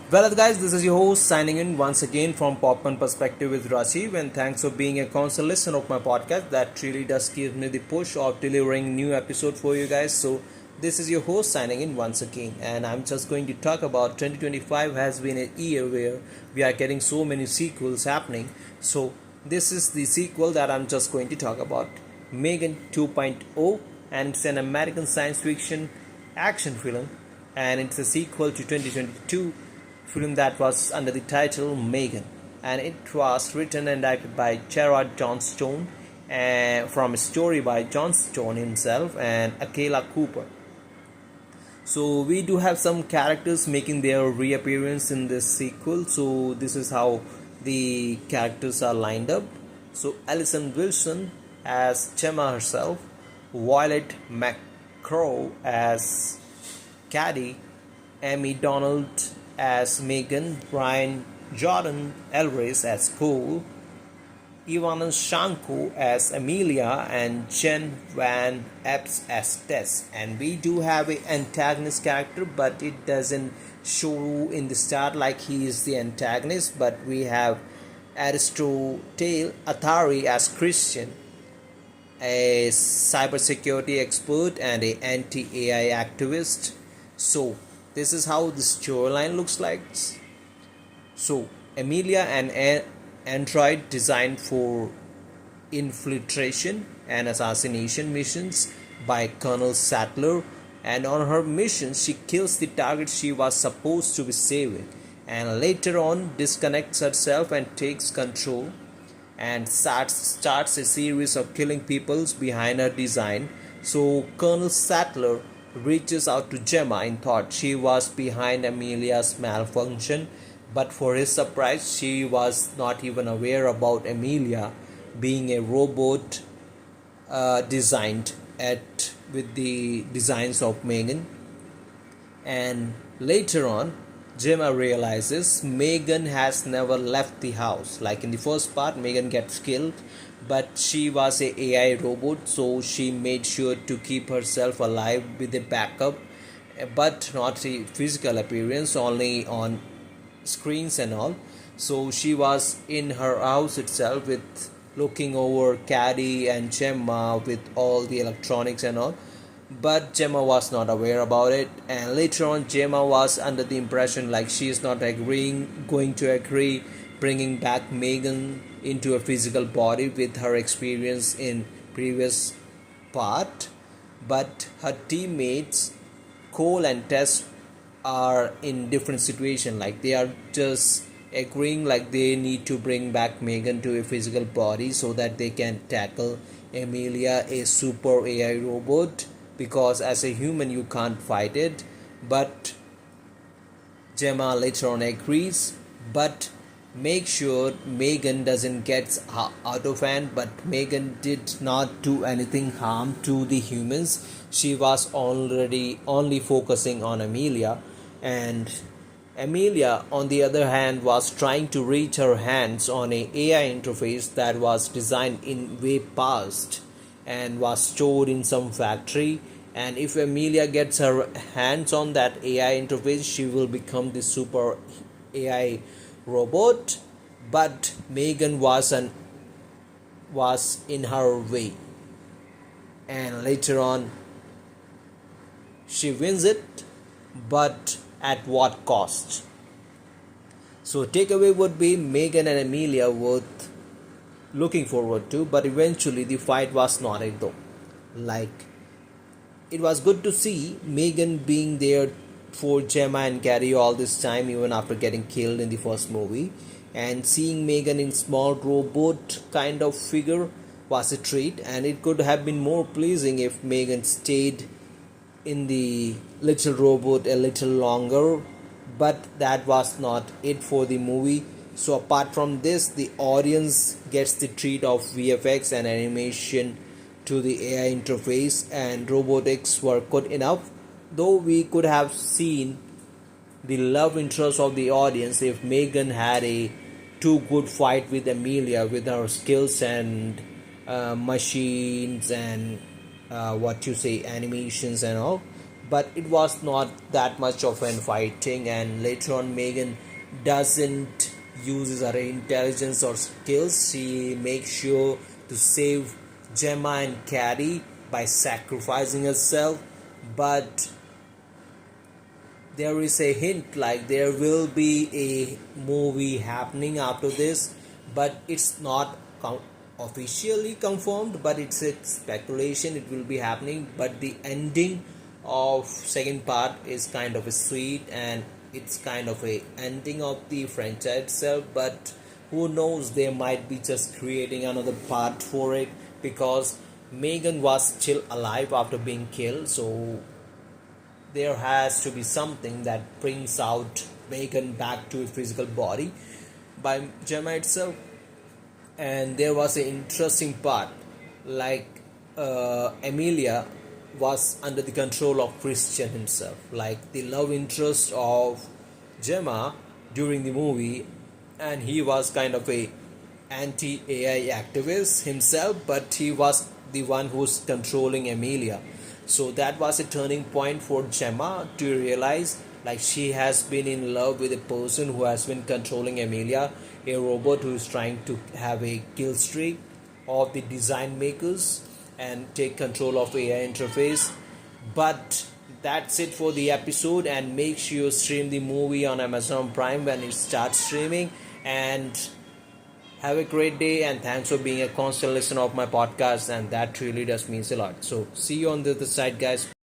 Well, guys, this is your host signing in once again from Popcorn Perspective with Rajiv, and thanks for being a constant listener of my podcast. That really does give me the push of delivering new episode for you guys. So, this is your host signing in once again, and I'm just going to talk about 2025 has been a year where we are getting so many sequels happening. So, this is the sequel that I'm just going to talk about, Megan 2.0, and it's an American science fiction action film, and it's a sequel to 2022 film that was under the title Megan, and it was written and directed by Gerard Johnstone, from a story by Johnstone himself and Akela Cooper. So we do have some characters making their reappearance in this sequel. So this is how the characters are lined up. So Alison Wilson as Gemma herself, Violet McCrow as Caddy, Amy Donald as Megan, Brian Jordan Elris as Cole, Ivana Shanko as Amelia, and Jen Van Epps as Tess. And we do have an antagonist character, but it doesn't show in the start like he is the antagonist. But we have Aristotle Athari as Christian, a cybersecurity expert and a anti-AI activist. So this is how the storyline looks like. So Amelia, an android designed for infiltration and assassination missions by Colonel Sattler, and on her mission she kills the target she was supposed to be saving, and later on disconnects herself and takes control and starts a series of killing people behind her design. So Colonel Sattler reaches out to Gemma in thought she was behind Amelia's malfunction, but for his surprise, she was not even aware about Amelia being a robot designed at with the designs of Megan. And later on, Gemma realizes Megan has never left the house. Like in the first part, Megan gets killed, but she was a AI robot, so she made sure to keep herself alive with a backup, but not a physical appearance, only on screens and all. So she was in her house itself with looking over Caddy and Gemma with all the electronics and all, but Gemma was not aware about it. And later on Gemma was under the impression like she is not going to agree bringing back Megan into a physical body with her experience in previous part, but her teammates Cole and Tess are in different situation, like they are just agreeing like they need to bring back Megan to a physical body so that they can tackle Amelia, a super AI robot, because as a human you can't fight it. But Gemma later on agrees, but make sure Megan doesn't get out of hand. But Megan did not do anything harm to the humans. She was already only focusing on Amelia, and Amelia on the other hand was trying to reach her hands on a AI interface that was designed in way past and was stored in some factory. And if Amelia gets her hands on that AI interface, she will become the super AI robot. But Megan was in her way, and later on she wins it, but at what cost? So takeaway would be Megan and Amelia worth looking forward to, but eventually the fight was not it though. Like, it was good to see Megan being there for Gemma and Gary all this time, even after getting killed in the first movie. And seeing Megan in small robot kind of figure was a treat, and it could have been more pleasing if Megan stayed in the little robot a little longer, but that was not it for the movie. So apart from this, the audience gets the treat of VFX and animation to the AI interface, and robotics were good enough, though we could have seen the love interest of the audience if Megan had a too good fight with Amelia with her skills and machines and what you say animations and all. but it was not that much of an fighting. And later on, Megan doesn't use her intelligence or skills. She makes sure to save Gemma and Carrie by sacrificing herself. But there is a hint like there will be a movie happening after this, but it's not officially confirmed, but it's a speculation it will be happening. But the ending of second part is kind of a sweet, and it's kind of a ending of the franchise itself. But who knows, they might be just creating another part for it, because Megan was still alive after being killed, so there has to be something that brings out Megan back to a physical body by Gemma itself. And there was an interesting part, like Emilia was under the control of Christian himself, like the love interest of Gemma during the movie, and he was kind of a anti-AI activist himself, but he was the one who's controlling Emilia. So that was a turning point for Gemma to realize like she has been in love with a person who has been controlling Emilia, a robot who is trying to have a kill streak of the design makers and take control of AI interface. But that's it for the episode, and make sure you stream the movie on Amazon Prime when it starts streaming. And have a great day, and thanks for being a constant listener of my podcast, and that really does means a lot. So see you on the other side, guys.